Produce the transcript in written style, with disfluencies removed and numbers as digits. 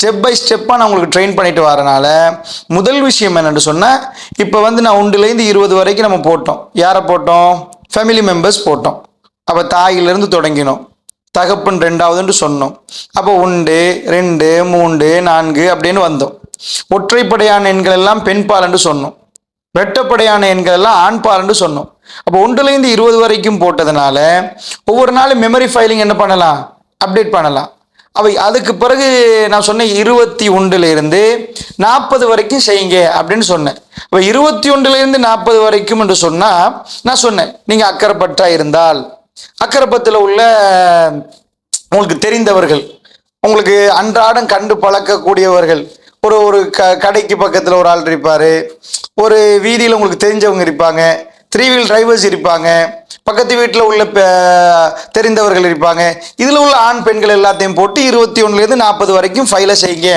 Step by ஸ்டெப்பாக நான் உங்களுக்கு ட்ரெயின் பண்ணிட்டு வரனால முதல் விஷயம் என்னென்னு சொன்னால், இப்போ வந்து நான் 1லேருந்து 20 வரைக்கும் நம்ம போட்டோம். யாரை போட்டோம்? ஃபேமிலி மெம்பர்ஸ் போட்டோம். அப்போ தாயிலிருந்து தொடங்கினோம். தகப்பன் 2வதுன்னு சொன்னோம். அப்போ 1 2 3 4 அப்படின்னு வந்தோம். ஒற்றைப்படையான எண்கள் எல்லாம் பெண் பால் என்று சொன்னோம். வெட்டப்படையான எண்கள் எல்லாம் ஆண் பால் என்று சொன்னோம். அப்போ 1லேருந்து 20 வரைக்கும் போட்டதுனால ஒவ்வொரு நாளும் மெமரி ஃபைலிங் என்ன பண்ணலாம்? அப்டேட் பண்ணலாம். அவை அதுக்கு பிறகு நான் சொன்னேன் 21லேருந்து 40 வரைக்கும் செய்யுங்க அப்படின்னு சொன்னேன். இப்போ 21லேருந்து 40 வரைக்கும் என்று சொன்னால், நான் சொன்னேன் நீங்கள் அக்கரைப்பற்றா இருந்தால், அக்கரைப்பத்தில் உள்ள உங்களுக்கு தெரிந்தவர்கள், உங்களுக்கு அன்றாடம் கண்டு பழக்கக்கூடியவர்கள், ஒரு ஒரு கடைக்கு பக்கத்தில் ஒரு ஆள் இருப்பார், ஒரு வீதியில் உங்களுக்கு தெரிஞ்சவங்க இருப்பாங்க, 3 வீல் டிரைவர்ஸ் இருப்பாங்க, பக்கத்து வீட்டில் உள்ள தெரிந்தவர்கள் இருப்பாங்க. இதில் உள்ள ஆண் பெண்கள் எல்லாத்தையும் போட்டு 21லேருந்து 40 வரைக்கும் ஃபைலை செய்யுங்க